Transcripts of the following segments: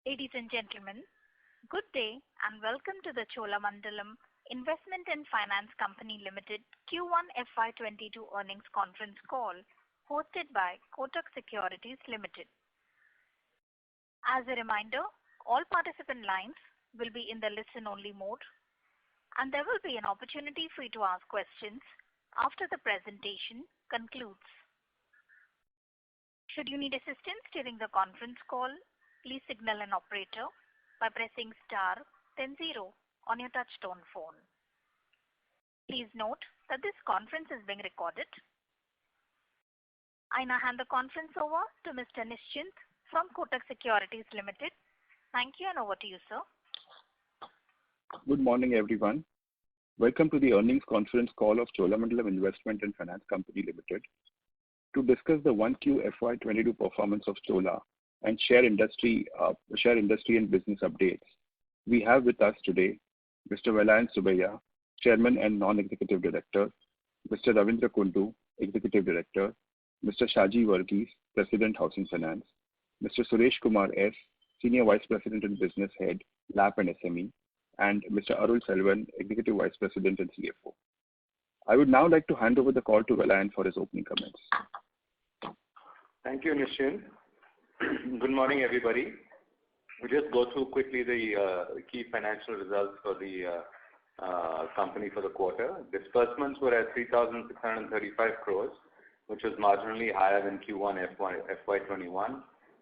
Ladies and gentlemen, good day and welcome to the Cholamandalam Investment and Finance Company Limited Q1 FY22 earnings conference call hosted by Kotak Securities Limited. As a reminder, all participant lines will be in the listen-only mode, and there will be an opportunity for you to ask questions after the presentation concludes. Should you need assistance during the conference call, please signal an operator by pressing star then 0 on your touchtone phone. Please note that this conference is being recorded. I now hand the conference over to Mr. Nischint from Kotak Securities Limited. Thank you, and over to you, sir. Good morning, everyone. Welcome to the earnings conference call of Cholamandalam Investment and Finance Company Limited to discuss the 1Q FY22 performance of Chola and share industry and business updates. We have with us today Mr. Vellayan Subbiah, Chairman and Non-Executive Director, Mr. Ravindra Kundu, Executive Director, Mr. Shaji Varghese, President Housing Finance, Mr. Suresh Kumar S, Senior Vice President and Business Head, LAP and SME, and Mr. Arul Selvan, Executive Vice President and CFO. I would now like to hand over the call to Vellayan for his opening comments. Thank you, Nischint. Good morning, everybody. We'll just go through quickly the key financial results for the company for the quarter. Disbursements were at 3,635 crores, which was marginally higher than Q1 FY21.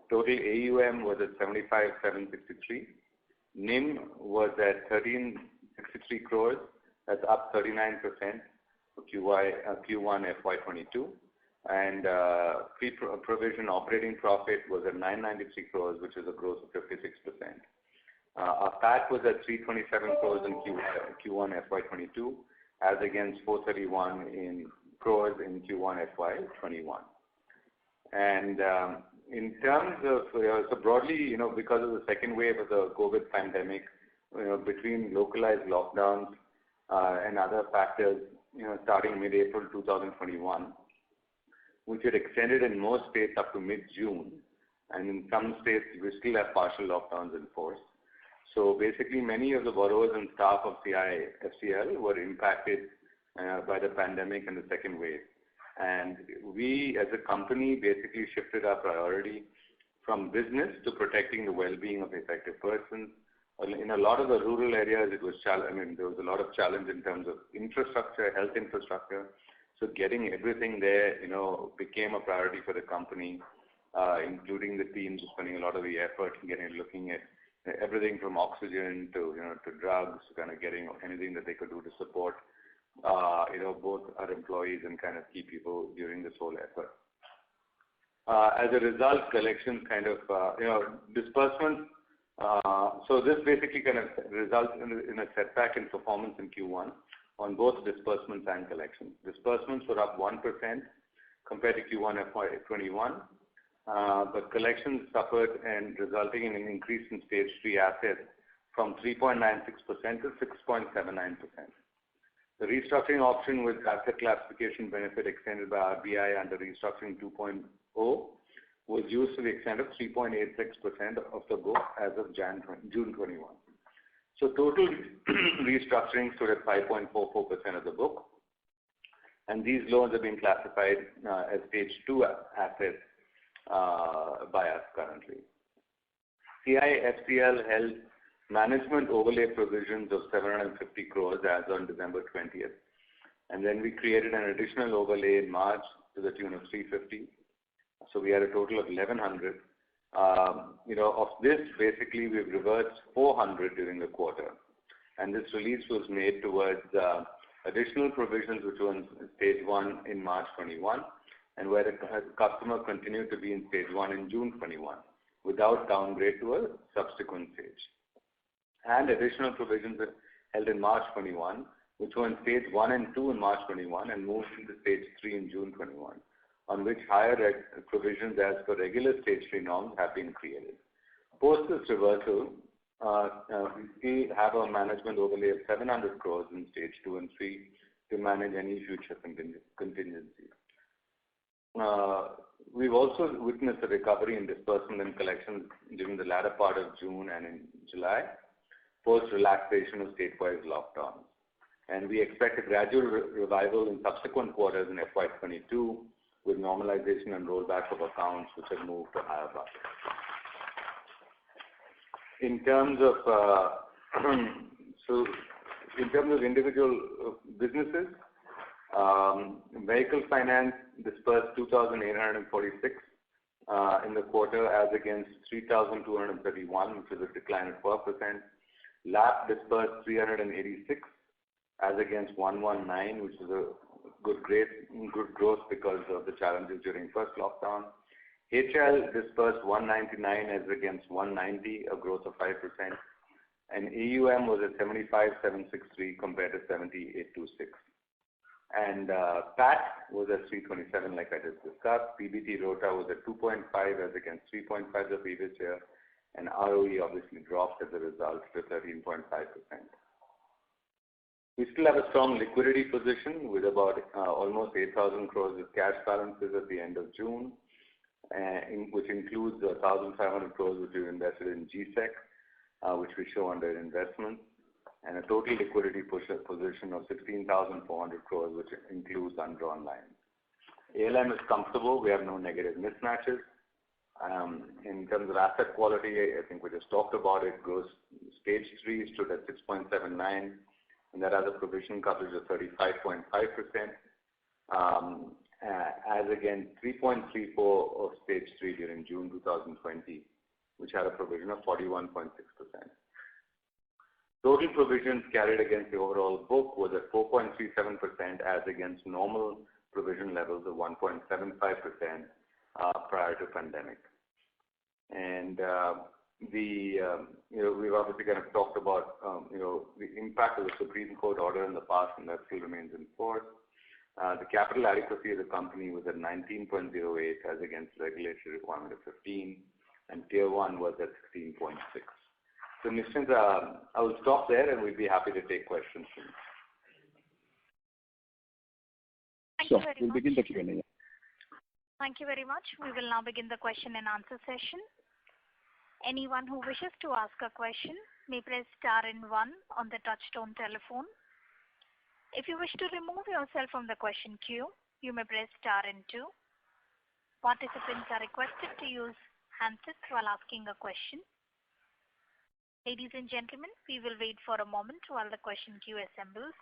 Total AUM was at 75,763. NIM was at 1,363 crores. That's up 39% for Q1 FY22. And pre-provision operating profit was at 993 crores, which is a growth of 56%. Our PAT was at 327 crores in Q1 FY22, as against 431 crores in Q1 FY21. And in terms of, so broadly, because of the second wave of the COVID pandemic, between localized lockdowns and other factors, starting mid-April 2021, which had extended in most states up to mid-June, and in some states we still have partial lockdowns in force. So basically, many of the borrowers and staff of CIFCL were impacted by the pandemic and the second wave. And we, as a company, basically shifted our priority from business to protecting the well-being of affected persons. In a lot of the rural areas, there was a lot of challenge in terms of infrastructure, health infrastructure. So getting everything there, became a priority for the company, including the teams spending a lot of the effort in looking at everything from oxygen to drugs, kind of getting anything that they could do to support, both our employees and kind of key people during this whole effort. As a result, collections disbursements. So this basically kind of results in a setback in performance in Q1 on both disbursements and collections. Disbursements were up 1% compared to Q1 FY21, but collections suffered and resulting in an increase in stage 3 assets from 3.96% to 6.79%. The restructuring option with asset classification benefit extended by RBI under Restructuring 2.0 was used to the extent of 3.86% of the book as of June 21. So total restructuring stood at 5.44% of the book, and these loans have been classified as stage 2 assets by us currently. CIFCL held management overlay provisions of 750 crores as on December 20th, and then we created an additional overlay in March to the tune of 350. So we had a total of 1,100. Of this, basically, we've reversed 400 during the quarter. And this release was made towards additional provisions which were in stage 1 in March 21, and where the customer continued to be in stage 1 in June 21, without downgrade to a subsequent stage. And additional provisions held in March 21, which were in stage 1 and 2 in March 21, and moved into stage 3 in June 21. On which higher provisions as per regular stage 3 norms have been created. Post this reversal, we have a management overlay of 700 crores in stage 2 and 3 to manage any future contingencies. we've also witnessed a recovery in disbursement and collections during the latter part of June and in July, post relaxation of statewide lockdowns. And we expect a gradual revival in subsequent quarters in FY22 with normalization and rollback of accounts which have moved to higher buckets. In terms of individual businesses, vehicle finance disbursed 2,846 in the quarter as against 3,231, which is a decline of 12%. LAP disbursed 386 as against 119, which is a good growth because of the challenges during first lockdown. HL disbursed 199 as against 190, a growth of 5%. And AUM was at 75,763 compared to 70,826. And PAT was at 327, like I just discussed. PBT ROTA was at 2.5 as against 3.5 the previous year. And ROE obviously dropped as a result to 13.5%. We still have a strong liquidity position with about almost 8,000 crores of cash balances at the end of June, which includes 1,500 crores which we invested in GSEC, which we show under investments, and a total liquidity position of 16,400 crores, which includes undrawn lines. ALM is comfortable. We have no negative mismatches. In terms of asset quality, I think we just talked about it. Gross stage 3 stood at 6.79, and that has a provision coverage of 35.5%, as against 3.34 of stage 3 during June 2020, which had a provision of 41.6%. Total provisions carried against the overall book was at 4.37% as against normal provision levels of 1.75% prior to pandemic. And we've obviously kind of talked about the impact of the Supreme Court order in the past, and that still remains in force. The capital adequacy of the company was at 19.08 as against regulatory requirement of 15, and Tier 1 was at 16.6. So, Nischint, I will stop there, and we'd be happy to take questions. Thank you very we'll much. begin the Q&A. Thank you very much. We will now begin the question and answer session. Anyone who wishes to ask a question may press star and 1 on the touchtone telephone. If you wish to remove yourself from the question queue, you may press star and 2. Participants are requested to use handsets while asking a question. Ladies and gentlemen, we will wait for a moment while the question queue assembles.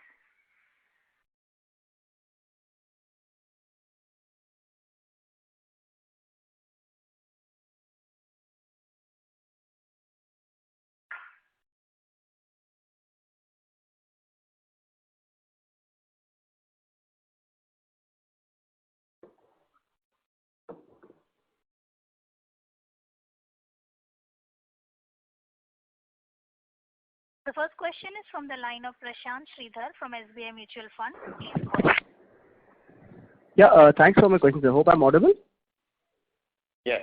The first question is from the line of Prashant Sridhar from SBI Mutual Fund. Please go ahead. Yeah, thanks for my questions. I hope I'm audible. Yes.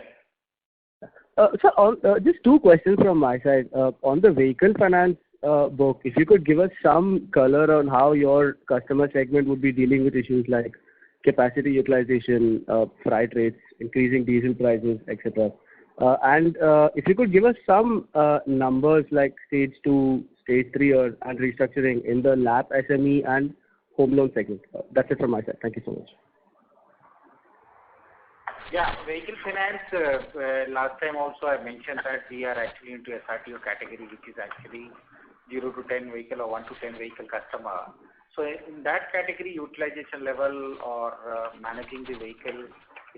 So, just two questions from my side. On the vehicle finance book, if you could give us some color on how your customer segment would be dealing with issues like capacity utilization, freight rates, increasing diesel prices, etc. And if you could give us some numbers like stage 2, stage 3 and restructuring in the LAP, SME and home loan segment. That's it from my side. Thank you so much. Yeah, vehicle finance, last time also I mentioned that we are actually into SRTO category, which is actually 0 to 10 vehicle or 1 to 10 vehicle customer. So in that category, utilization level or managing the vehicle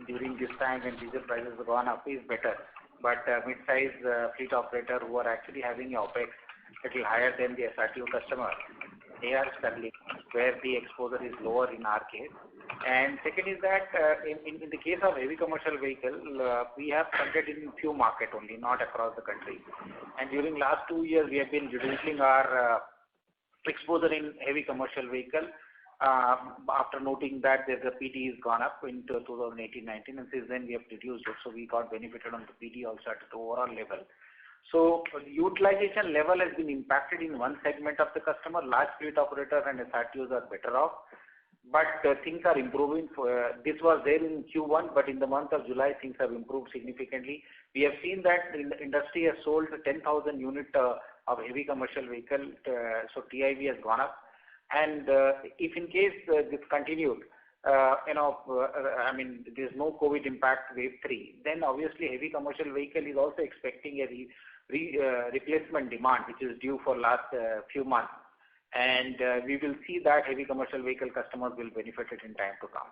during this time when diesel prices have gone up is better. But mid-size fleet operator who are actually having OPEX a little higher than the SRTO customer, they are struggling where the exposure is lower in our case. And second is that in the case of heavy commercial vehicle, we have started in few markets only, not across the country. And during last 2 years, we have been reducing our exposure in heavy commercial vehicle. After noting that the PD has gone up in 2018-19, and since then we have reduced it, so we got benefited on the PD also at the overall level. So the utilization level has been impacted in one segment of the customer. Large fleet operator and SRTOs are better off. but things are improving. This was there in Q1, but in the month of July, things have improved significantly. We have seen that the industry has sold 10,000 units of heavy commercial vehicle, so TIV has gone up. And if in case this continued, there's no COVID impact wave 3, then obviously heavy commercial vehicle is also expecting a replacement demand, which is due for last few months. And we will see that heavy commercial vehicle customers will benefit it in time to come.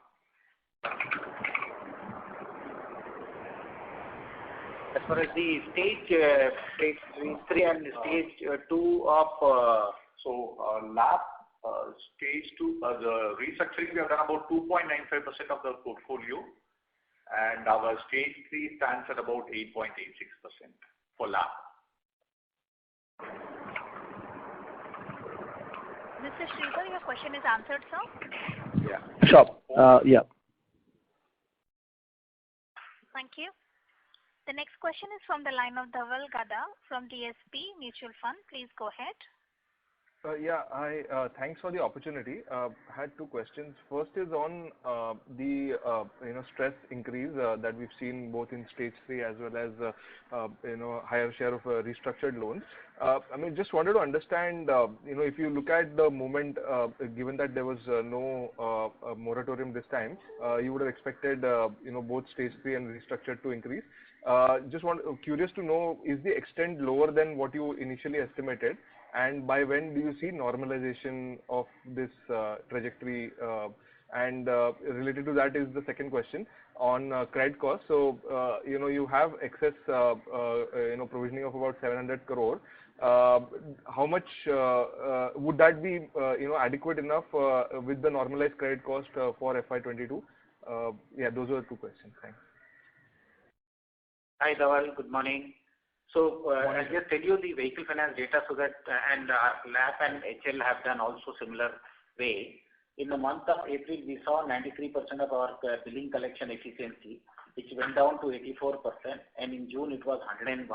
As far as the stage 3 and stage 2 of LAP stage 2, the restructuring, we have done about 2.95% of the portfolio, and our stage 3 stands at about 8.86% for LAP. Mr. Sridhar, your question is answered, sir? Yeah. Sure. Yeah. Thank you. The next question is from the line of Dhaval Gada from DSP Mutual Fund. Please go ahead. Thanks for the opportunity. I had two questions. First is on the stress increase that we've seen both in stage 3 as well as higher share of restructured loans. Just wanted to understand, if you look at the moment, given that there was no moratorium this time, you would have expected both stage 3 and restructured to increase. Curious to know, is the extent lower than what you initially estimated? And by when do you see normalization of this trajectory? And related to that is the second question on credit cost. So, you have excess, provisioning of about 700 crore. How much would that be, adequate enough with the normalized credit cost for FY22? Those are the two questions. Thanks. Hi, Dhaval. Good morning. So I'll just tell you the vehicle finance data so that, and LAP and HL have done also similar way. In the month of April, we saw 93% of our billing collection efficiency, which went down to 84%, and in June it was 101%,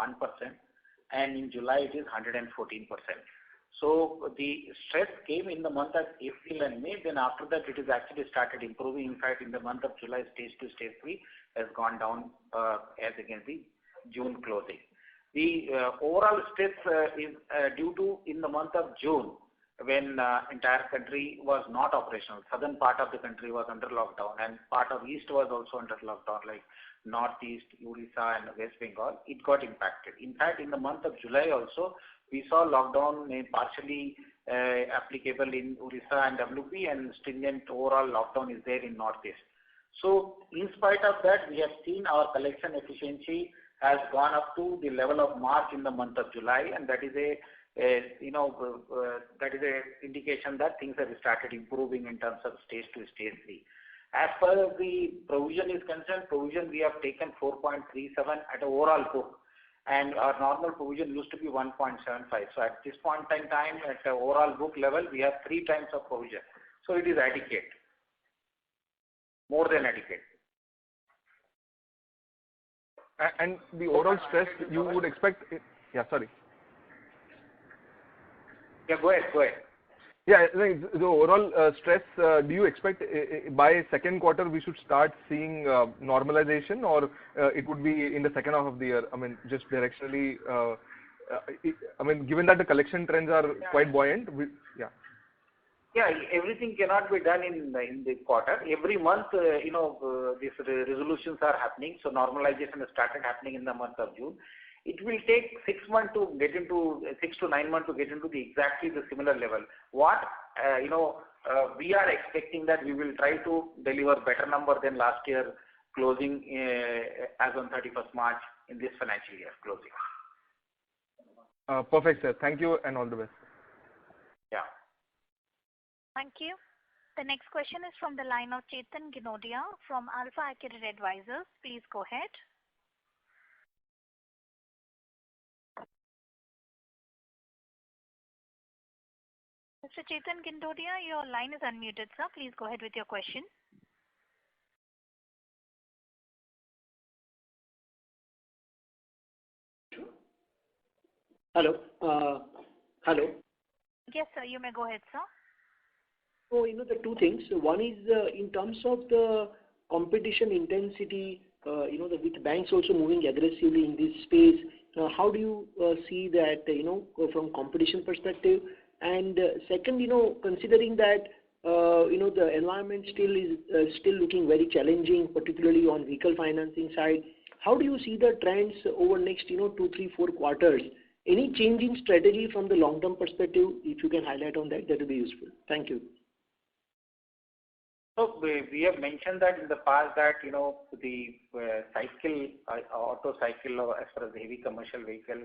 and in July it is 114%. So the stress came in the month of April and May, then after that it is actually started improving. In fact, in the month of July, stage 2, stage 3 has gone down as against the June closing. The overall stress is due to in the month of June, when entire country was not operational. Southern part of the country was under lockdown, and part of east was also under lockdown, like northeast, Odisha and West Bengal. It got impacted. In fact, in the month of July also, we saw lockdown partially applicable in Odisha and WP, and stringent overall lockdown is there in northeast. So in spite of that, we have seen our collection efficiency has gone up to the level of March in the month of July, and that is a indication that things have started improving in terms of stage 2, stage 3. As far as the provision is concerned, we have taken 4.37 at overall book, and our normal provision used to be 1.75. So at this point in time, at the overall book level, we have 3 times of provision. So it is adequate, more than adequate. And the overall stress you would expect? Sorry. Go ahead. The overall stress, do you expect by second quarter we should start seeing normalization, or it would be in the second half of the year? Just directionally, given that the collection trends are quite buoyant. Everything cannot be done in the quarter. Every month, these resolutions are happening. So normalization has started happening in the month of June. It will take 6 to 9 months to get into exactly the similar level. What we are expecting that we will try to deliver better number than last year closing as on 31st March in this financial year closing. Perfect, sir. Thank you and all the best. Thank you. The next question is from the line of Chetan Ginodia from Alpha Accurate Advisors. Please go ahead. Mr. Chetan Ginodia, your line is unmuted, sir. Please go ahead with your question. Hello. Yes, sir. You may go ahead, sir. So, the two things. One is in terms of the competition intensity, with banks also moving aggressively in this space, how do you see that, from competition perspective? And second, considering that, the environment still looking very challenging, particularly on vehicle financing side, how do you see the trends over next, 2, 3, 4 quarters? Any change in strategy from the long-term perspective? If you can highlight on that, that would be useful. Thank you. So we have mentioned that in the past that the auto cycle as far as the heavy commercial vehicle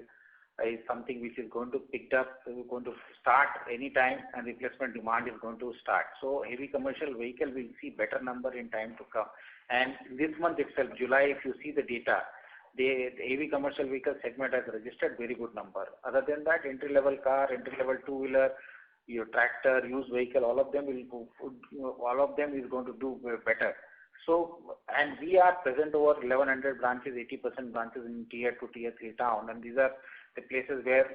is something which is going to pick up, going to start anytime, and replacement demand is going to start. So heavy commercial vehicle will see better number in time to come. And this month itself, July, if you see the data, the heavy commercial vehicle segment has registered very good number. Other than that, entry-level car, entry-level two-wheeler, your tractor, used vehicle, all of them is going to do better. So, and we are present over 1100 branches, 80% branches in tier 2, tier 3 town, and these are the places where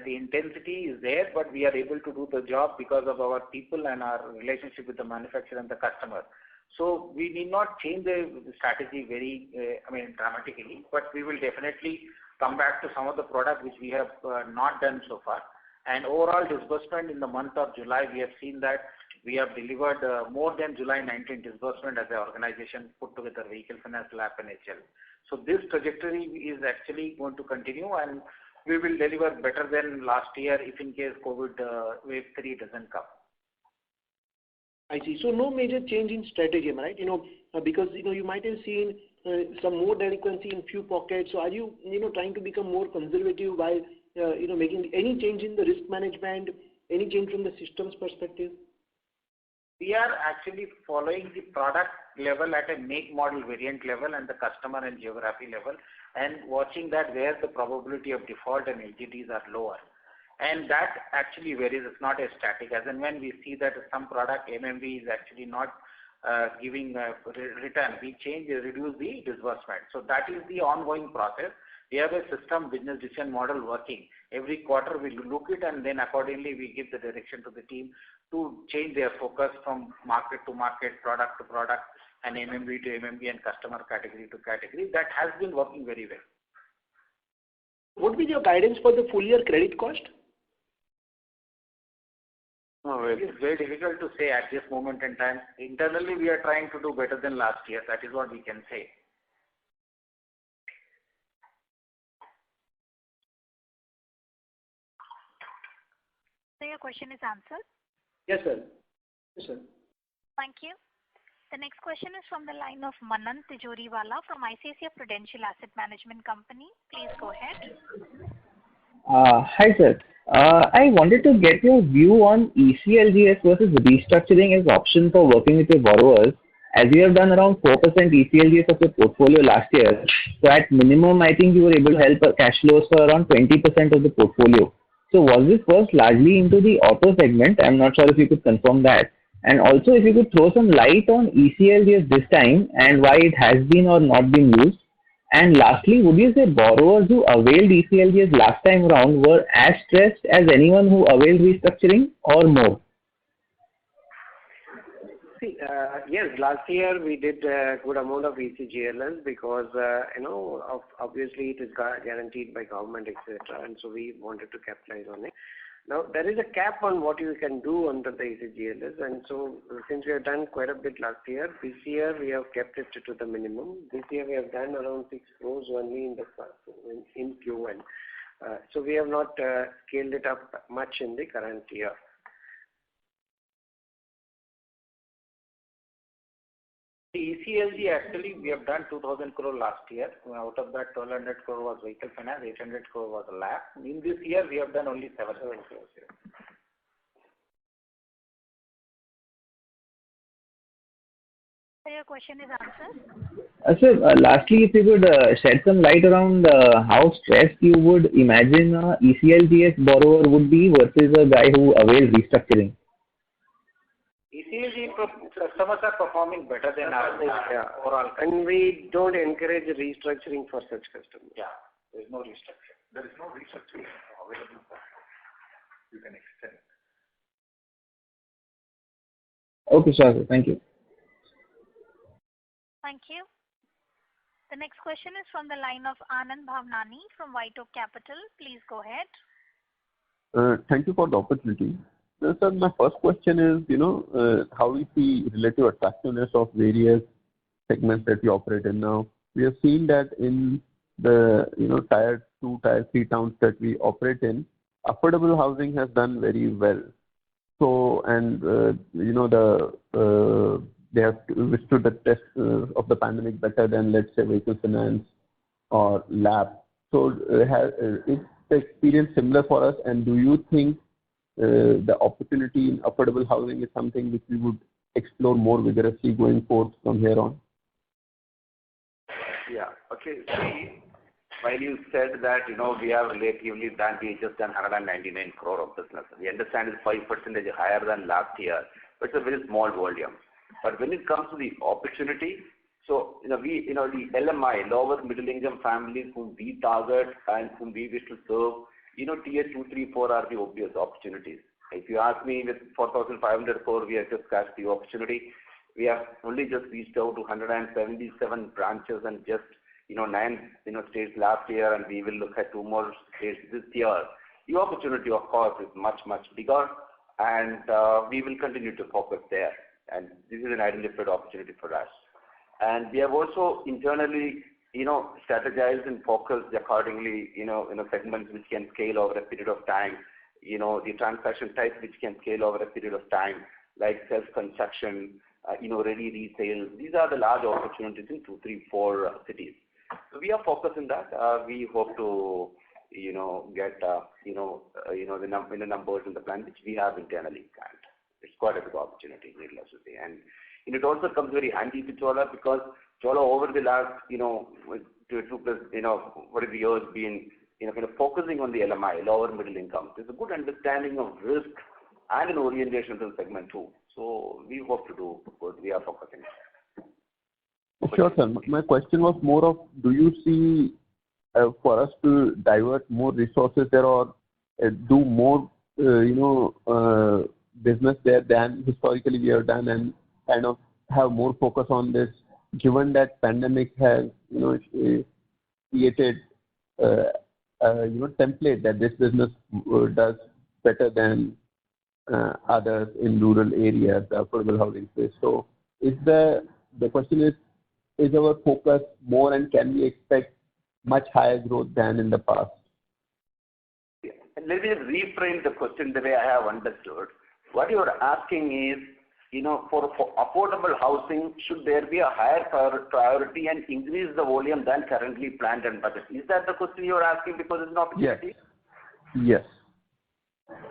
the intensity is there, but we are able to do the job because of our people and our relationship with the manufacturer and the customer. So we need not change the strategy very, dramatically, but we will definitely come back to some of the product which we have not done so far. And overall disbursement in the month of July, we have seen that we have delivered more than July 19 disbursement as an organization put together Vehicle Finance LAP and HL. So this trajectory is actually going to continue, and we will deliver better than last year if in case COVID wave 3 doesn't come. I see. So no major change in strategy, right? Because you might have seen some more delinquency in few pockets. So are you trying to become more conservative by making any change in the risk management, any change from the systems perspective? We are actually following the product level at a make, model, variant level and the customer and geography level, and watching that where the probability of default and LGDs are lower. And that actually varies. It's not a static. As and when we see that some product MMV is actually not giving return, we reduce the disbursement. So that is the ongoing process. We have a system business decision model working. Every quarter we look it, and then accordingly we give the direction to the team to change their focus from market to market, product to product, and MMV to MMV, and customer category to category. That has been working very well. What will be your guidance for the full year credit cost? It is very difficult to say at this moment in time. Internally, we are trying to do better than last year. That is what we can say. So your question is answered? Yes, sir. Yes, sir. Thank you. The next question is from the line of Manan Tijoriwala from ICICI Prudential Asset Management Company. Please go ahead. Hi, sir. I wanted to get your view on ECLGS versus restructuring as option for working with your borrowers, as you have done around 4% ECLGS of your portfolio last year. So at minimum, I think you were able to help cash flows for around 20% of the portfolio. So was this first largely into the auto segment? I'm not sure if you could confirm that. And also if you could throw some light on ECLGS this time and why it has been or not been used. And lastly, would you say borrowers who availed ECLGS last time around were as stressed as anyone who availed restructuring or more? See, yes, last year we did a good amount of ECGLS because, obviously it is guaranteed by government, etc. And so we wanted to capitalize on it. Now, there is a cap on what you can do under the ECGLS, and so since we have done quite a bit last year, this year we have kept it to the minimum. This year we have done around 6 crores only in Q1. So we have not scaled it up much in the current year. The ECLG actually we have done 2,000 crore last year. Out of that 1,200 crore was vehicle finance, 800 crore was a LAP. In this year we have done only 700 crores. So your question is answered? Sir, lastly, if you could shed some light around how stressed you would imagine a ECLGS borrower would be versus a guy who avails restructuring. ECLG customers are performing better than ours overall. And we don't encourage restructuring for such customers. Yeah, there is no restructuring. There is no restructuring available for you can extend. Okay, sure, sir. Thank you. Thank you. The next question is from the line of Anand Bhavnani from White Oak Capital. Please go ahead. Thank you for the opportunity. Sir, my first question is, how we see relative attractiveness of various segments that we operate in now. We have seen that in the, tier 2, tier 3 towns that we operate in, affordable housing has done very well. So, and, they have withstood the test of the pandemic better than, let's say, vehicle finance or LAP. So, is the experience similar for us, and do you think the opportunity in affordable housing is something which we would explore more vigorously going forth from here on? Yeah. Okay. See, while you said that, we have relatively done, we just done 199 crore of business. We understand it's 5% higher than last year, but it's a very small volume. But when it comes to the opportunity, so, the LMI, lower middle income families whom we target and whom we wish to serve, tier 2, 3, 4 are the obvious opportunities. If you ask me, with 4,500 crore, we have just scratched the opportunity. We have only just reached out to 177 branches and just, 9, states last year, and we will look at 2 more states this year. The opportunity, of course, is much, much bigger, and we will continue to focus there. And this is an identified opportunity for us. And we have also internally, strategized and focused accordingly, segments which can scale over a period of time, the transaction type which can scale over a period of time, like self-construction, ready resale. These are the large opportunities in 2, 3, 4 cities. So we are focused on that. We hope to, get, the numbers in the plan which we have internally planned. It's quite a big opportunity, needless to say. And it also comes very handy to Chola because Chola over the last, 2 plus, whatever years been, kind of focusing on the LMI, lower middle income. There's a good understanding of risk and an orientation to the segment too. So we hope to do good. We are focusing. Sure, sir. My question was more of, do you see for us to divert more resources there or do more, business there than historically we have done and kind of have more focus on this, given that pandemic has, created, template that this business does better than others in rural areas, the affordable housing space. So, the question is our focus more, and can we expect much higher growth than in the past? Yeah. And let me reframe the question the way I have understood. What you are asking is, for affordable housing, should there be a higher priority and increase the volume than currently planned and budgeted? Is that the question you are asking because it's an opportunity? Yes.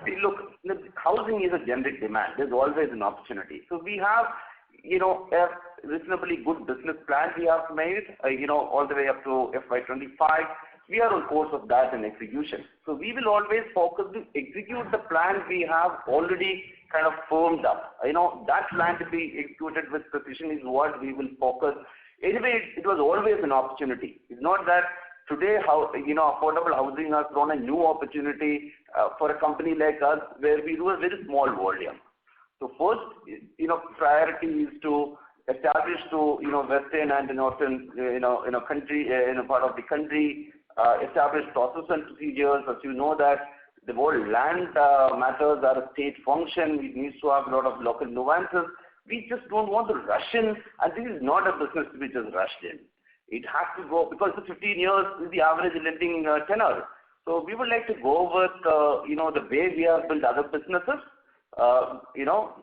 See, look, housing is a generic demand. There's always an opportunity. So we have, a reasonably good business plan we have made, all the way up to FY25. We are on course of that in execution. So we will always focus to execute the plan we have already kind of formed up. That plan to be executed with precision is what we will focus. Anyway, it was always an opportunity. It's not that today, affordable housing has thrown a new opportunity for a company like us where we do a very small volume. So first, priority is to establish to, western and northern, country, part of the country, establish process and procedures. As you know that the whole land matters are a state function. It needs to have a lot of local nuances. We just don't want to rush in, and this is not a business to be just rushed in. It has to go, because the 15 years is the average lending tenor. So we would like to go with, the way we have built other businesses,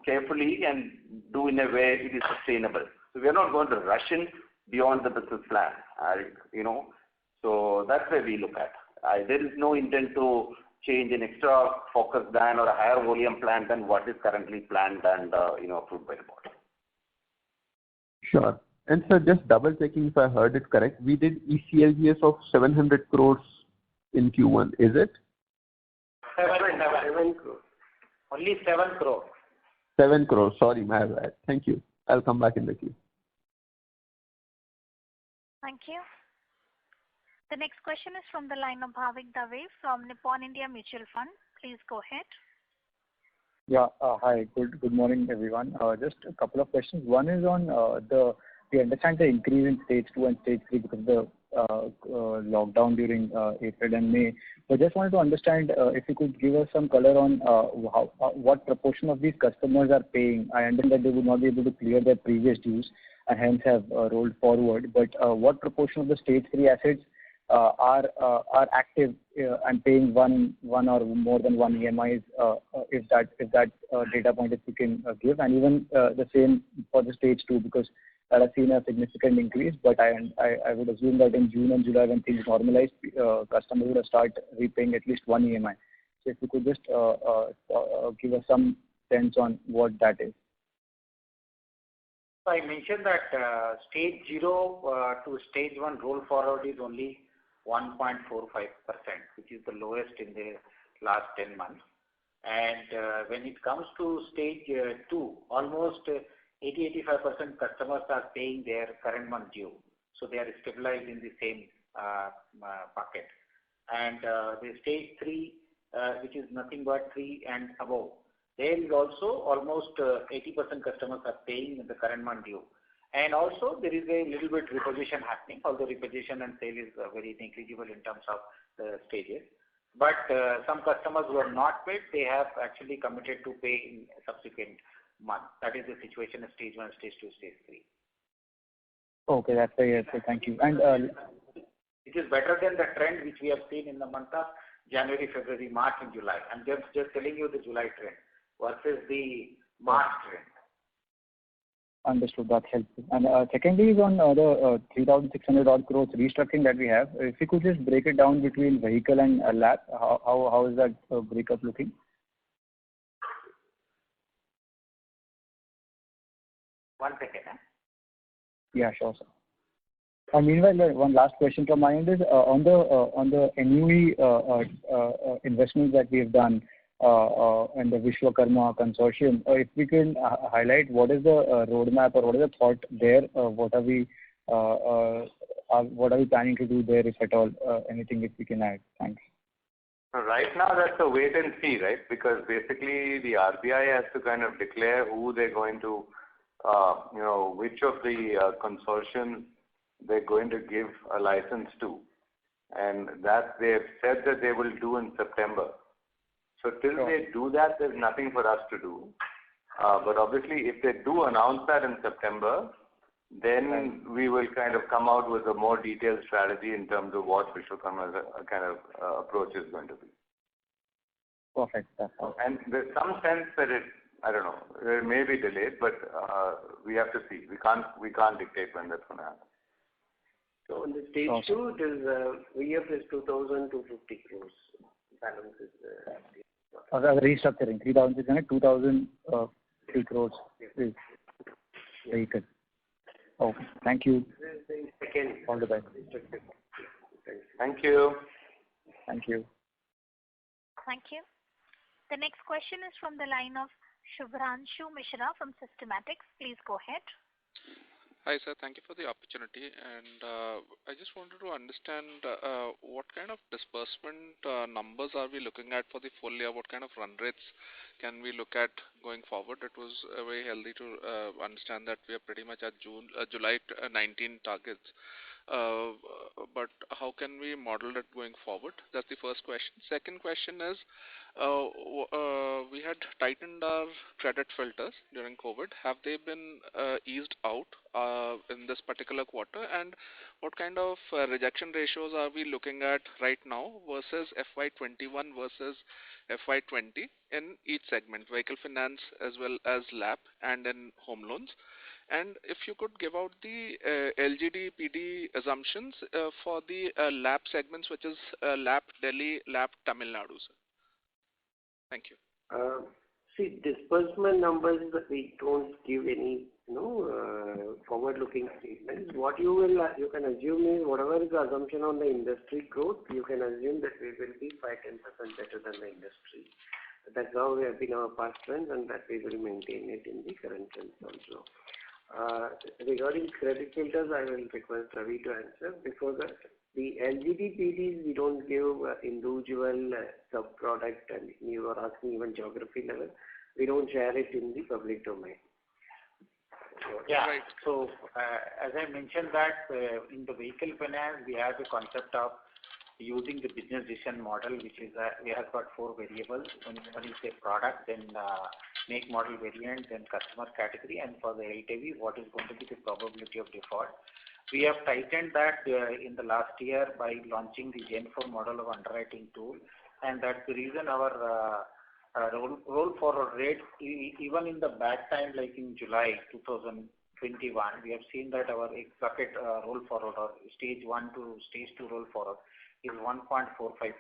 carefully and do in a way it is sustainable. So we are not going to rush in beyond the business plan, So that's where we look at. There is no intent to change an extra focus than or a higher volume plan than what is currently planned and, approved by the board. Sure. And sir, just double checking if I heard it correct, we did ECLGS of 700 crores in Q1, is it? 7 crores. Only 7 crores. 7 crores, sorry, my bad. Thank you. I'll come back in the queue. Thank you. The next question is from the line of Bhavik Dave from Nippon India Mutual Fund. Please go ahead. Yeah. Hi. Good morning, everyone. Just a couple of questions. One is on we understand the increase in stage 2 and stage 3 because of the lockdown during April and May. But just wanted to understand if you could give us some color on what proportion of these customers are paying. I understand that they would not be able to clear their previous dues and hence have rolled forward. But what proportion of the stage 3 assets are active and paying one or more than one EMIs, if that data point if you can give, and even the same for the stage 2, because that has seen a significant increase. But I would assume that in June and July, when things normalize, customers would start repaying at least one EMI. So if you could just give us some sense on what that is. So I mentioned that stage 0 to stage 1 roll forward is only 1.45%, which is the lowest in the last 10 months. And when it comes to stage 2, almost 80-85% customers are paying their current month due. So they are stabilized in the same bucket. And the stage 3, which is nothing but 3 and above, there is also almost 80% customers are paying in the current month due. And also there is a little bit repossession happening, although repossession and sale is very negligible in terms of the stages. But some customers who are not paid, they have actually committed to pay in subsequent month. That is the situation of stage 1, stage 2, stage 3. Okay, that's very helpful. Thank you. And it is better than the trend which we have seen in the month of January, February, March and July. I'm just telling you the July trend versus the March trend. Understood. That's helpful. And secondly is on the 3,600 odd crores restructuring that we have. If you could just break it down between vehicle and LAP, how is that breakup looking? One second. Yeah, sure, sir. And meanwhile, one last question from my end is on the NUE investments that we have done and the Vishwakarma consortium. If we can highlight what is the roadmap or what is the thought there? What are we planning to do there, if at all? Anything if we can add? Thanks. Right now, that's a wait and see, right? Because basically the RBI has to kind of declare who they're going to, which of the consortium they're going to give a license to, and that they've said that they will do in September. So till they do that, there's nothing for us to do. But obviously, if they do announce that in September, then we will kind of come out with a more detailed strategy in terms of what Vishwakarma's kind of approach is going to be. Perfect. That's all. And there's some sense that I don't know, it may be delayed, but we have to see. We can't dictate when that's going to happen. So on the stage 2, it is VF is 2,250 crores. Balance is the restructuring 3,600, 2,003 crores is vehicle. Okay. Thank you. All the best. Thank you. Thank you. Thank you. The next question is from the line of Shubhranshu Mishra from Systematics. Please go ahead. Hi, sir. Thank you for the opportunity. And I just wanted to understand what kind of disbursement numbers are we looking at for the full year? What kind of run rates can we look at going forward? It was very healthy to understand that we are pretty much at July 19 targets. But how can we model it going forward? That's the first question. Second question is, we had tightened our credit filters during COVID. Have they been eased out in this particular quarter? And what kind of rejection ratios are we looking at right now versus FY21 versus FY20 in each segment, vehicle finance as well as LAP and in home loans? And if you could give out the LGD PD assumptions for the LAP segments, which is LAP Delhi, LAP Tamil Nadu, sir. Thank you. See, disbursement numbers, we don't give any, forward-looking statements. What you can assume is whatever is the assumption on the industry growth, you can assume that we will be 5-10% better than the industry. That's how we have been our past trends, and that we will maintain it in the current trends also. Regarding credit filters, I will request Ravi to answer. Before that, the LGD PDs, we don't give individual sub-product, and you are asking even geography level. we don't share it in the public domain. Yeah. Right. So, as I mentioned that in the vehicle finance, we have the concept of using the business decision model, which is we have got 4 variables. One is the product, then make, model, variant, then customer category, and for the LTV, what is going to be the probability of default. We have tightened that in the last year by launching the Gen 4 model of underwriting tool, and that's the reason our roll forward rate, even in the bad time like in July 2021, we have seen that our bucket roll forward or stage 1 to stage 2 roll forward is 1.45%.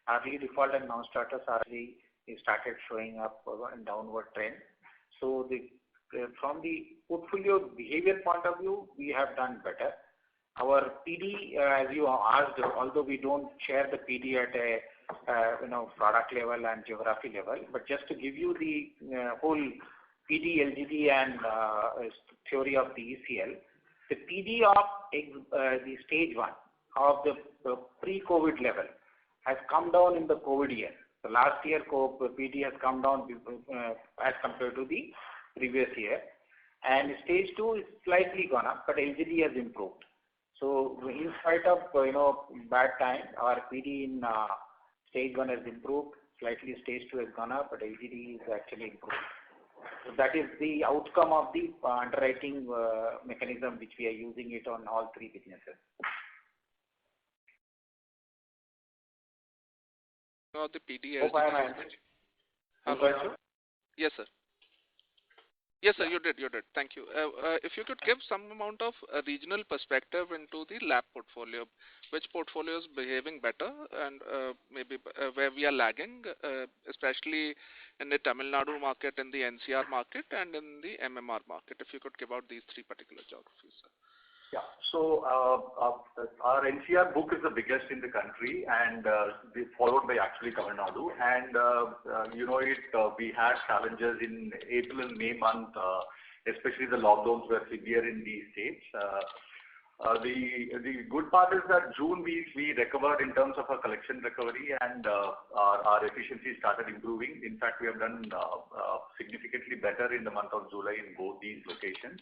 Early default and non-starters already started showing up in downward trend. So from the portfolio behavior point of view, we have done better. Our PD, as you asked, although we don't share the PD at a product level and geography level, but just to give you the whole PD, LGD and theory of the ECL, the PD of the stage 1 of the pre-COVID level has come down in the COVID year. The last year PD has come down as compared to the previous year, and stage 2 is slightly gone up, but LGD has improved. So in spite of bad time, our PD in stage 1 has improved, slightly stage 2 has gone up, but LGD is actually improved. So that is the outcome of the underwriting mechanism which we are using it on all 3 businesses. The PD. Hope I am answering. Yes, sir. Yes, sir, you did. Thank you. If you could give some amount of regional perspective into the LAP portfolio, which portfolio is behaving better and maybe where we are lagging, especially in the Tamil Nadu market, in the NCR market, and in the MMR market. If you could give out these 3 particular geographies, sir. Yeah. So our NCR book is the biggest in the country, and followed by actually Tamil Nadu. And we had challenges in April and May month, especially the lockdowns were severe in these states. The good part is that June we recovered in terms of our collection recovery, and our efficiency started improving. In fact, we have done significantly better in the month of July in both these locations.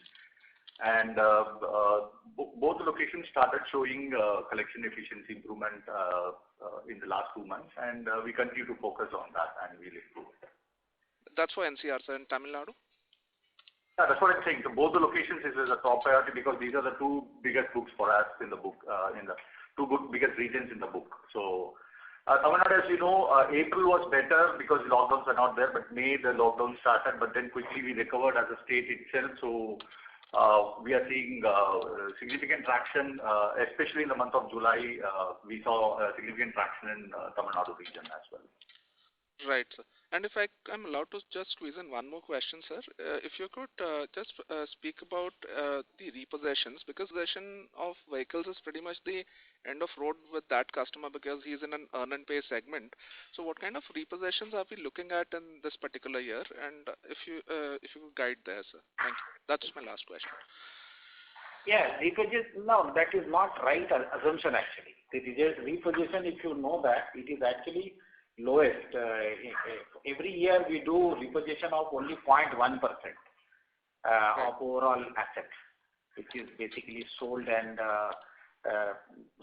And both the locations started showing collection efficiency improvement in the last 2 months, and we continue to focus on that and we'll improve. That's for NCR, sir, and Tamil Nadu? Yeah, that's what I'm saying. So both the locations is a top priority because these are the 2 biggest books for us in the book, in the 2 biggest regions in the book. So Tamil Nadu, as you know, April was better because the lockdowns are not there, but May the lockdown started, but then quickly we recovered as a state itself. So we are seeing significant traction, especially in the month of July. We saw significant traction in Tamil Nadu region as well. Right, sir. And if I'm allowed to just squeeze in one more question, sir. If you could just speak about the repossessions, because possession of vehicles is pretty much the end of road with that customer because he's in an earn and pay segment. So what kind of repossessions are we looking at in this particular year? And if you could guide there, sir. Thank you. That's my last question. Yeah, repossession, no, that is not right assumption actually. The repossession, if you know that, it is actually lowest. Every year we do repossession of only 0.1% of overall assets, which is basically sold and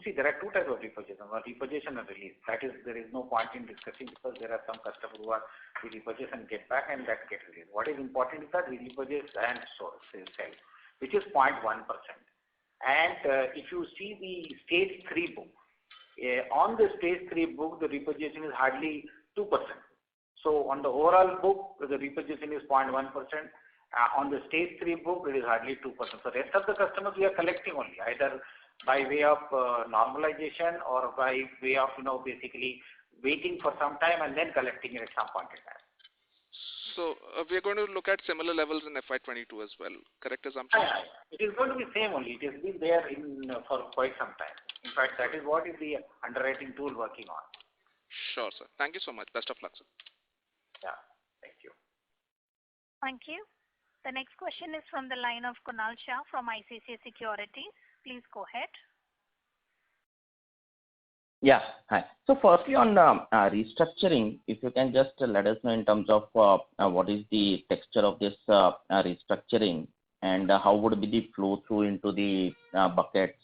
see, there are 2 types of repossession, one repossession and release. That is, there is no point in discussing because there are some customers who are we repossess and get back and that gets released. What is important is that we repossess and sell, which is 0.1%. And if you see the stage 3 book, on the stage 3 book, the repossession is hardly 2%. So on the overall book, the repossession is 0.1%. On the stage 3 book, it is hardly 2%. So rest of the customers we are collecting only, either by way of normalization or by way of basically waiting for some time and then collecting it at some point in time. So we are going to look at similar levels in FY22 as well. Correct assumption? It is going to be same only. It has been there for quite some time. In fact, that is what is the underwriting tool working on. Sure, sir. Thank you so much. Best of luck, sir. Yeah. Thank you. Thank you. The next question is from the line of Kunal Shah from ICICI Securities. Please go ahead. Yeah. Hi. So firstly, on restructuring, if you can just let us know in terms of what is the texture of this restructuring, and how would be the flow through into the buckets,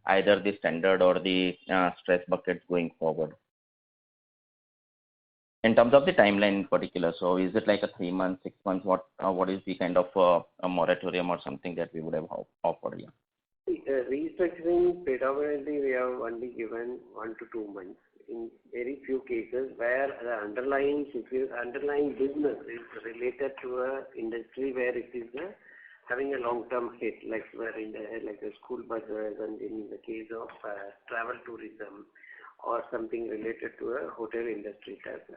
either the standard or the stress buckets going forward? In terms of the timeline in particular, so is it like a 3 months, 6 months? What is the kind of a moratorium or something that we would have offered here? Restructuring, predominantly we have only given 1 to 2 months. In very few cases where the underlying business is related to a industry where it is having a long-term hit, like where like the school buses, and in the case of travel tourism or something related to a hotel industry type.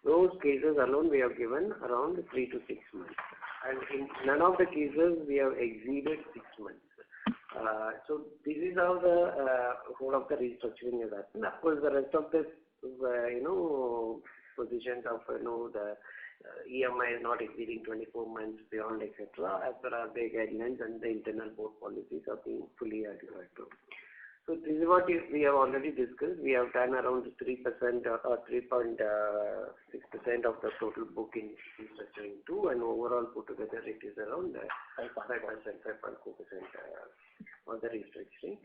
Those cases alone we have given around 3 to 6 months, and in none of the cases we have exceeded 6 months. So this is how the whole of the restructuring has happened. Of course, the rest of this, positions of the EMI is not exceeding 24 months beyond, etc. As per our guidelines and the internal board policies are being fully adhered to. So this is what we have already discussed. We have done around 3% or 3.6% of the total book in restructuring 2, and overall put together it is around 5.4% of the restructuring.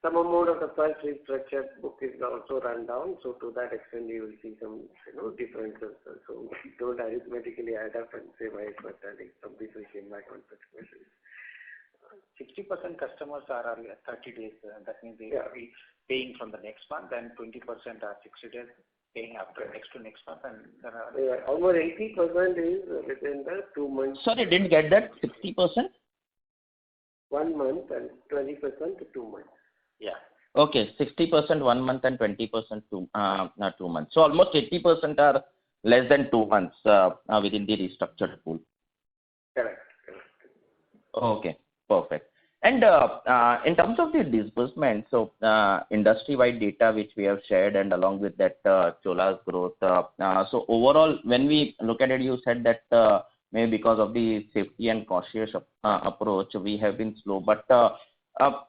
Some amount of the first restructured book is also run down, so to that extent you will see some differences. So don't arithmetically add up and say why it was standing. Some people came back on such questions. 60% customers are 30 days. That means they will be paying from the next month, and 20% are 60 days paying after next month, and over 80% is within the 2 months. Sorry, didn't get that. 60%. 1 month and 20% to 2 months. Yeah. Okay, 60% 1 month and 20% 2 months. So almost 80% are less than 2 months within the restructured pool. Correct. Okay, perfect. And in terms of the disbursement, so industry-wide data which we have shared, and along with that Chola's growth. So overall, when we look at it, you said that maybe because of the safety and cautious approach, we have been slow. But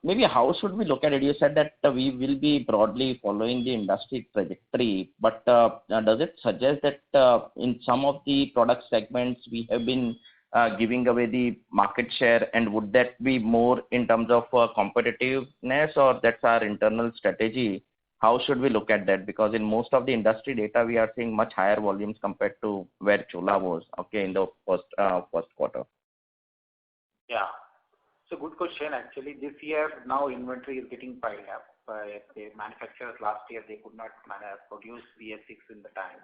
maybe how should we look at it? You said that we will be broadly following the industry trajectory, but does it suggest that in some of the product segments we have been giving away the market share, and would that be more in terms of competitiveness, or that's our internal strategy? How should we look at that? Because in most of the industry data, we are seeing much higher volumes compared to where Chola was, in the first quarter. Yeah. So good question. Actually, this year now inventory is getting piled up by the manufacturers. Last year they could not produce BS6 in the time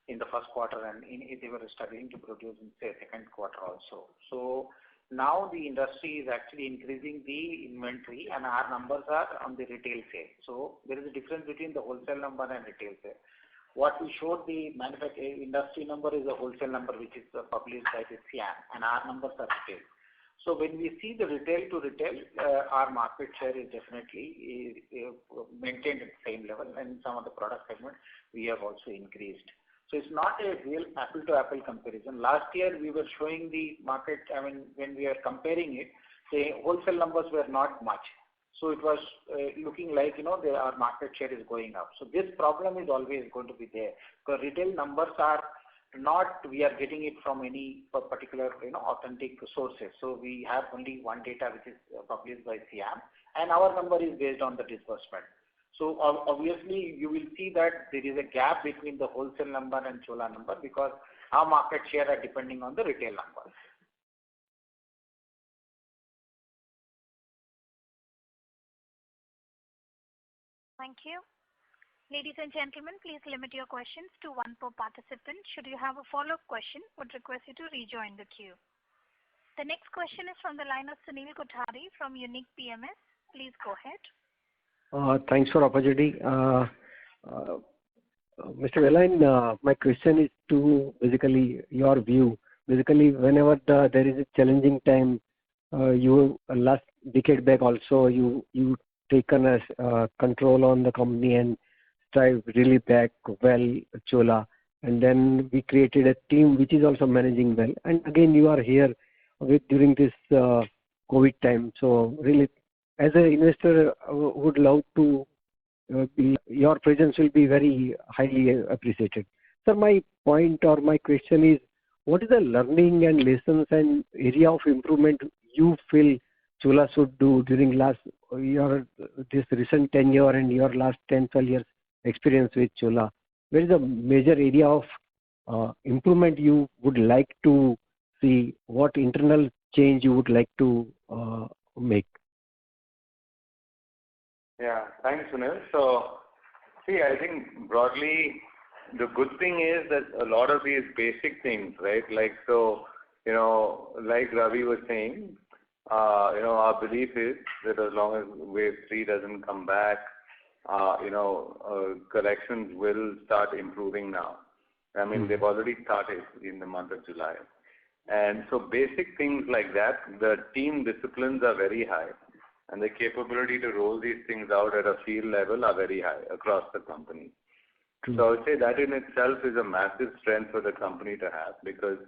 in the first quarter, and they were struggling to produce in say second quarter also. So now the industry is actually increasing the inventory, and our numbers are on the retail sale. So there is a difference between the wholesale number and retail sale. What we showed the industry number is a wholesale number which is published by the SIAM, and our numbers are retail. So when we see the retail to retail, our market share is definitely maintained at the same level, and some of the product segments we have also increased. So it's not a real apple-to-apple comparison. Last year we were showing the market, when we are comparing it, the wholesale numbers were not much. So it was looking like, our market share is going up. So this problem is always going to be there. Because retail numbers are not, we are getting it from any particular, authentic sources. So we have only one data which is published by SIAM, and our number is based on the disbursement. So obviously you will see that there is a gap between the wholesale number and Chola number, because our market share are depending on the retail numbers. Thank you. Ladies and gentlemen, please limit your questions to one per participant. Should you have a follow-up question, would request you to rejoin the queue. The next question is from the line of Sunil Kothari from Unique PMS. Please go ahead. Thanks for opportunity. Mr. Vellayan, my question is to basically your view. Basically, whenever there is a challenging time, you last decade back also you taken as control on the company and strive really back well Chola, and then we created a team which is also managing well. And again, you are here during this COVID time. So really, as an investor, would love to your presence will be very highly appreciated. Sir, my point or my question is, what is the learning and lessons and area of improvement you feel Chola should do during this recent tenure and your last 10, 12 years experience with Chola? Where is the major area of improvement you would like to see? What internal change you would like to make? Yeah, thanks, Sunil. So, see, I think broadly, the good thing is that a lot of these basic things, right? Like Ravi was saying, our belief is that as long as wave 3 doesn't come back, collections will start improving now. I mean, they've already started in the month of July. And so basic things like that, the team disciplines are very high. And the capability to roll these things out at a field level are very high across the company. So I would say that in itself is a massive strength for the company to have, because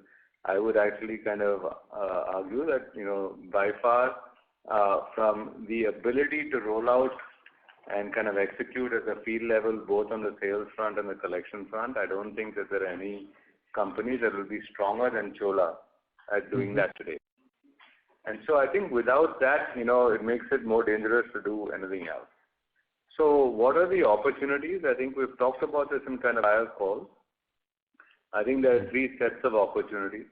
I would actually kind of argue that, by far, from the ability to roll out and kind of execute at the field level, both on the sales front and the collection front, I don't think that there are any companies that will be stronger than Chola at doing that today. And so I think without that, it makes it more dangerous to do anything else. So what are the opportunities? I think we've talked about this in kind of higher calls. I think there are 3 sets of opportunities.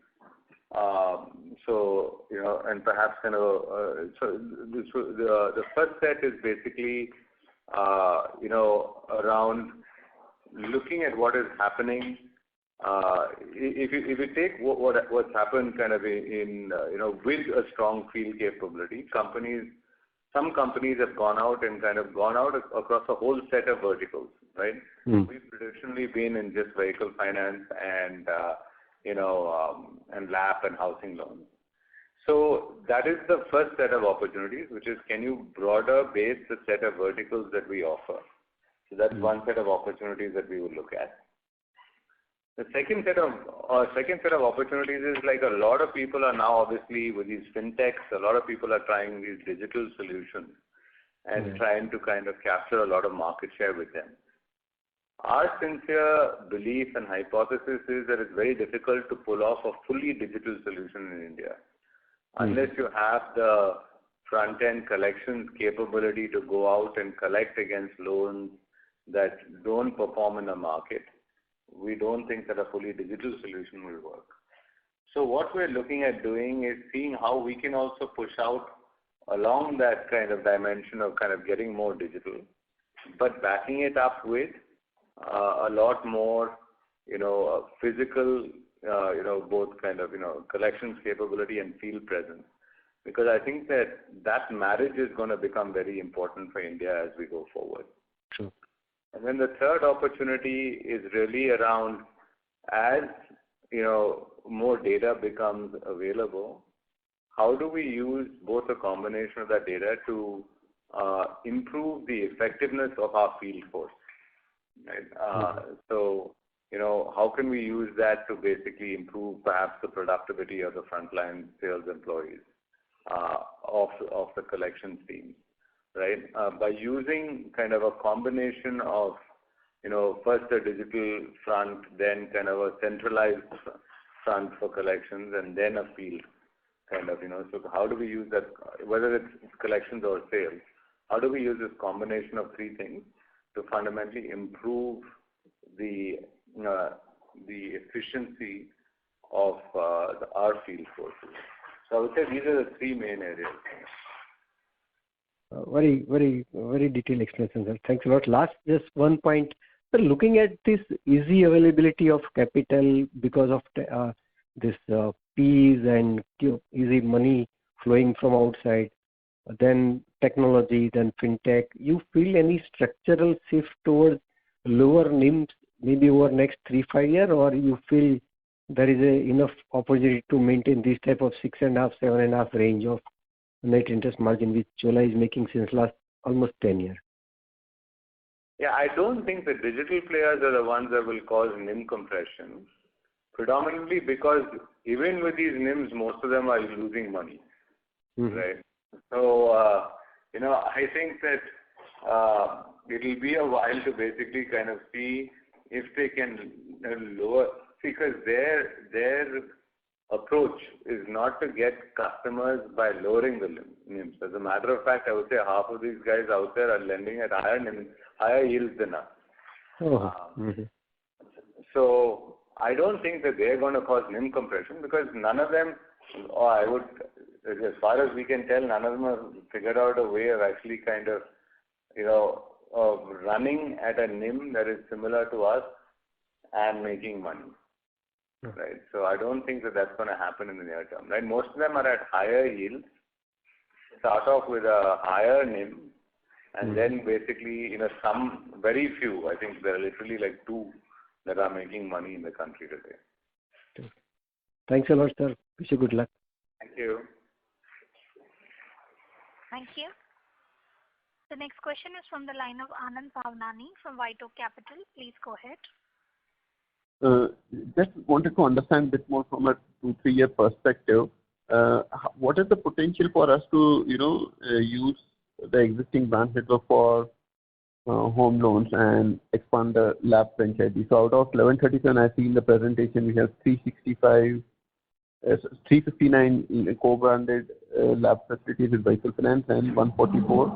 And perhaps the first set is basically, around looking at what is happening. If you take what's happened kind of in with a strong field capability, some companies have gone out across a whole set of verticals, right? We've traditionally been in just vehicle finance and and LAP and housing loans. So that is the first set of opportunities, which is, can you broader base the set of verticals that we offer? So that's one set of opportunities that we will look at. The second set of opportunities is, like, a lot of people are now, obviously, with these fintechs, a lot of people are trying these digital solutions and trying to kind of capture a lot of market share with them. Our sincere belief and hypothesis is that it's very difficult to pull off a fully digital solution in India unless you have the front-end collections capability to go out and collect against loans that don't perform in the market. We don't think that a fully digital solution will work. So what we're looking at doing is seeing how we can also push out along that kind of dimension of kind of getting more digital, but backing it up with a lot more, physical, both kind of, collections capability and field presence. Because I think that marriage is going to become very important for India as we go forward. True. And then the third opportunity is really around, as more data becomes available, how do we use both a combination of that data to improve the effectiveness of our field force, right? So, how can we use that to basically improve perhaps the productivity of the frontline sales employees of the collections team? Right? By using kind of a combination of, first a digital front, then kind of a centralized front for collections, and then a field kind of, so how do we use that, whether it's collections or sales, how do we use this combination of 3 things to fundamentally improve the efficiency of our field forces? So I would say these are the 3 main areas. Very, very, very detailed explanation, sir. Thanks a lot. Last, just one point. So looking at this easy availability of capital because of this fees and easy money flowing from outside, then technology, then fintech, you feel any structural shift towards lower NIMs maybe over next 3-5 years, or you feel there is enough opportunity to maintain this type of 6.5-7.5 range of net interest margin which Chola is making since last almost 10 years? Yeah, I don't think the digital players are the ones that will cause NIM compression, predominantly because even with these NIMs, most of them are losing money, right? So, I think that it'll be a while to basically kind of see if they can lower, because their approach is not to get customers by lowering the NIMs. As a matter of fact, I would say half of these guys out there are lending at higher yields than us. So I don't think that they're going to cause NIM compression, because none of them, or I would, as far as we can tell, none of them have figured out a way of actually kind of, of running at a NIM that is similar to us and making money. Right. So I don't think that that's going to happen in the near term. Right. Most of them are at higher yields, start off with a higher NIM, and then basically, some very few, I think there are literally like 2 that are making money in the country today. Thanks a lot, sir. Wish you good luck. Thank you. Thank you. The next question is from the line of Anand Bhavnani from White Oak Capital. Please go ahead. Just wanted to understand a bit more from a 2-3 year perspective. What is the potential for us to, use the existing branch network for home loans and expand the LAP franchise? So out of 1137, I see in the presentation we have 359 co-branded LAP facilities with vehicle finance and 144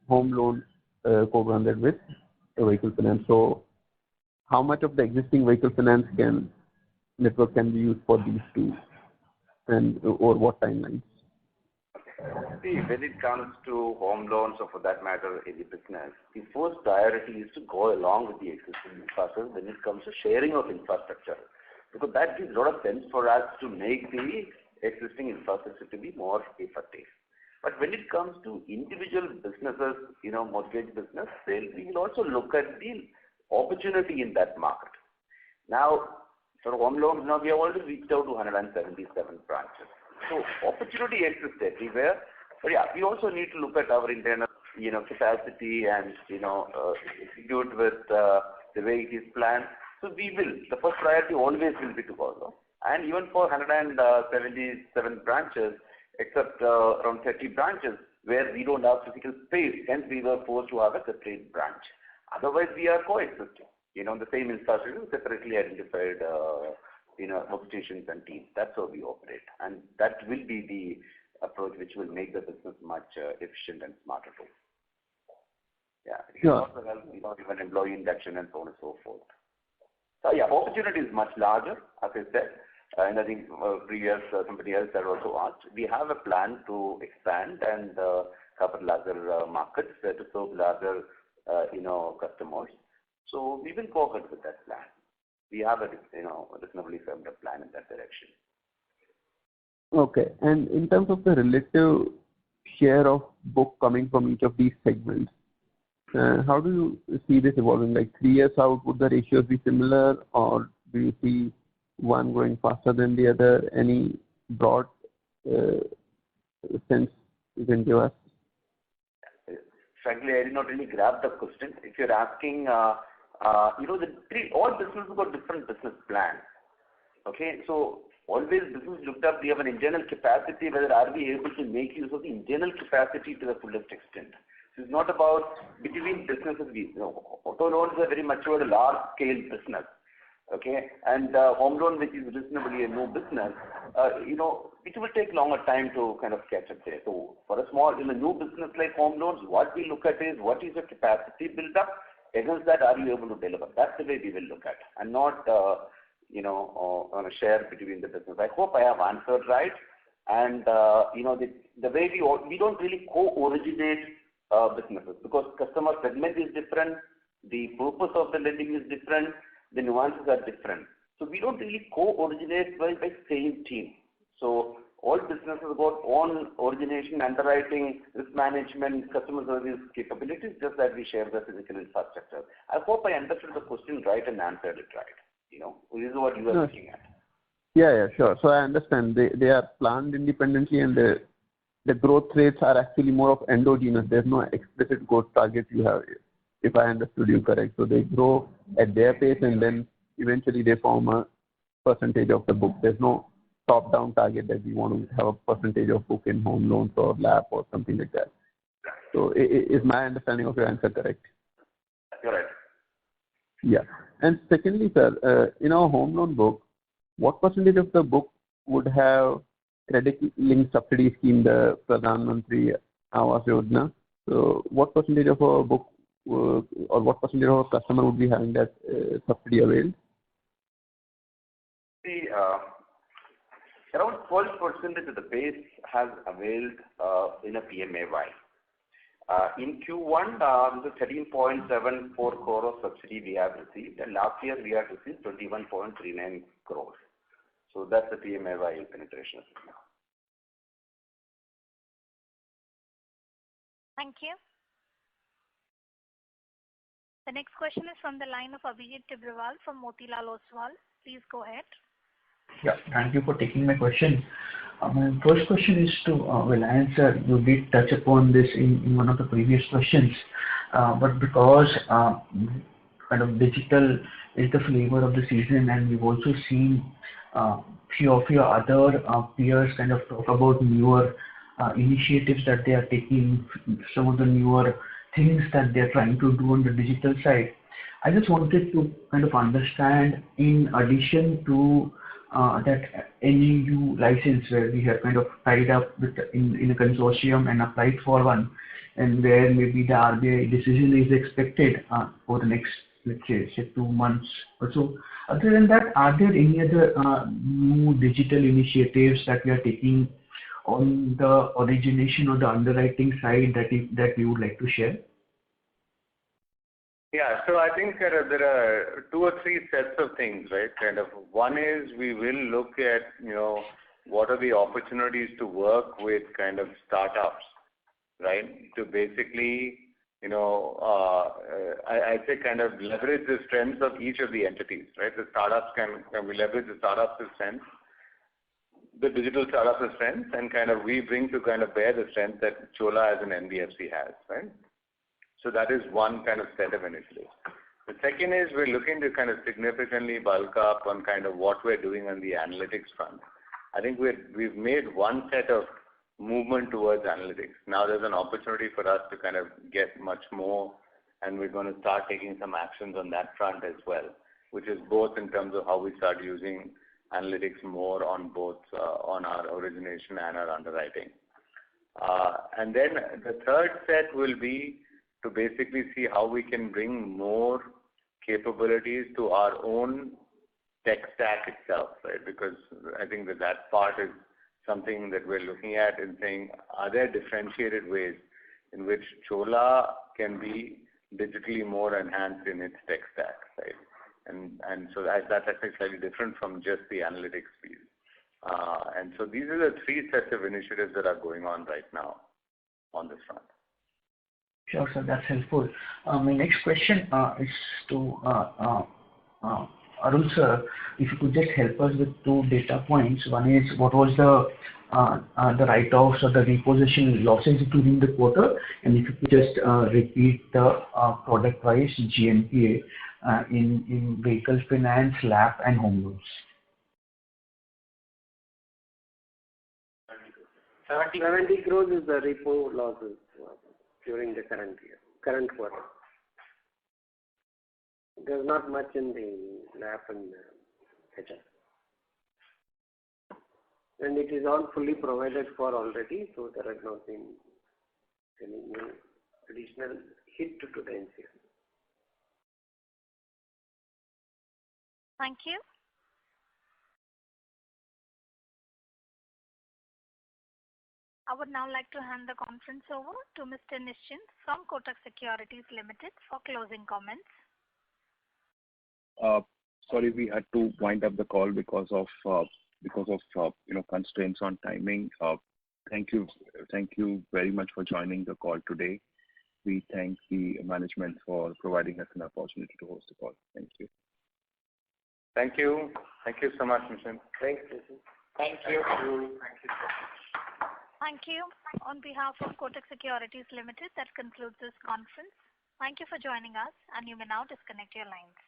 home loans co-branded with vehicle finance. So how much of the existing vehicle finance network can be used for these two, and over what timelines? See, when it comes to home loans, or for that matter, any business, the first priority is to go along with the existing infrastructure when it comes to sharing of infrastructure, because that gives a lot of sense for us to make the existing infrastructure to be more effective. But when it comes to individual businesses, mortgage business, we will also look at the opportunity in that market. Now, for home loans, we have already reached out to 177 branches. So opportunity exists everywhere. But yeah, we also need to look at our internal, capacity and, execute with the way it is planned. So we will. The first priority always will be to follow. And even for 177 branches, except around 30 branches where we don't have physical space, hence we were forced to have a separate branch. Otherwise, we are coexisting. The same infrastructure, separately identified, workstations and teams. That's how we operate, and that will be the approach which will make the business much efficient and smarter too. Yeah, it will also help, even employee induction and so on and so forth. So yeah, opportunity is much larger, as I said, and I think previous somebody else had also asked. We have a plan to expand and cover larger markets to serve larger, customers. So we will go ahead with that plan. We have a, reasonably firmed up plan in that direction. Okay. And in terms of the relative share of book coming from each of these segments, how do you see this evolving? Like 3 years out, would the ratios be similar, or do you see one growing faster than the other? Any broad sense you can give us? Frankly, I did not really grab the question. If you're asking, all businesses got different business plans. Okay, so always business looked up, we have an internal capacity, whether are we able to make use of the internal capacity to the fullest extent. So it's not about between businesses. Auto loans are very matured, large-scale business. Okay, and home loan, which is reasonably a new business, it will take longer time to kind of catch up there. So for a small, in a new business like home loans, what we look at is what is the capacity built up. Against that, are you able to deliver? That's the way we will look at, and not on a share between the business. I hope I have answered right. And the way we don't really co-originate businesses, because customer segment is different, the purpose of the lending is different, the nuances are different. So we don't really co-originate by same team. So all businesses got own origination, underwriting, risk management, customer service capabilities, just that we share the physical infrastructure. I hope I understood the question right and answered it right. This is what you are looking at. Yeah, sure. So I understand they are planned independently, and the growth rates are actually more of endogenous. There's no explicit growth target you have, if I understood you correct. So they grow at their pace, and then eventually they form a percentage of the book. There's no top-down target that we want to have a percentage of book in home loans or LAP or something like that. So is my understanding of your answer correct? Correct. Yeah. And secondly, sir, in our home loan book, what percentage of the book would have credit-linked subsidy scheme, the Pradhan Mantri Awas Yojana? So what percentage of our book or what percentage of our customer would be having that subsidy availed? See, around 12% of the base has availed in a PMAY. In Q1, the 13.74 crore of subsidy we have received, and last year we have received 21.39 crores. So that's the PMAY penetration. Thank you. The next question is from the line of Abhijit Tibrewal from Motilal Oswal. Please go ahead. Yeah, thank you for taking my question. My first question is to Vellayan sir. You did touch upon this in one of the previous questions, but because kind of digital is the flavor of the season, and we've also seen few of your other peers kind of talk about newer initiatives that they are taking, some of the newer things that they're trying to do on the digital side. I just wanted to kind of understand, in addition to that NEU license where we have kind of tied up with in a consortium and applied for one, and where maybe the RBI decision is expected over the next, let's say 2 months or so. Other than that, are there any other new digital initiatives that we are taking on the origination or the underwriting side that you would like to share? Yeah, so I think there are 2 or 3 sets of things, right? Kind of one is we will look at, what are the opportunities to work with kind of startups, right? To basically, I say kind of leverage the strengths of each of the entities, right? The startups can we leverage the startups' strengths, the digital startups' strengths, and kind of we bring to kind of bear the strength that Chola as an NBFC has, right? So that is one kind of set of initiatives. The second is we're looking to kind of significantly bulk up on kind of what we're doing on the analytics front. I think we've made one set of movement towards analytics. Now there's an opportunity for us to kind of get much more, and we're going to start taking some actions on that front as well, which is both in terms of how we start using analytics more on both on our origination and our underwriting. And then the third set will be to basically see how we can bring more capabilities to our own tech stack itself, right? Because I think that part is something that we're looking at and saying, are there differentiated ways in which Chola can be digitally more enhanced in its tech stack, right? And so that's actually slightly different from just the analytics piece. And so these are the 3 sets of initiatives that are going on right now on this front. Sure, sir. That's helpful. My next question is to Arul sir. If you could just help us with 2 data points. One is what was the write-offs or the repossession losses during the quarter, and if you could just repeat the product-wise GNPA in vehicle finance, LAP, and home loans. 70 crores is the repo losses during the current quarter. There's not much in the LAP and HR. And it is all fully provided for already, so there has not been any new additional hit to the NCL. Thank you. I would now like to hand the conference over to Mr. Nischint from Kotak Securities Limited for closing comments. Sorry, we had to wind up the call because of constraints on timing. Thank you very much for joining the call today. We thank the management for providing us an opportunity to host the call. Thank you. Thank you. Thank you so much, Nischint. Thanks, Nischint. Thank you. Thank you. On behalf of Kotak Securities Limited, that concludes this conference. Thank you for joining us, and you may now disconnect your lines.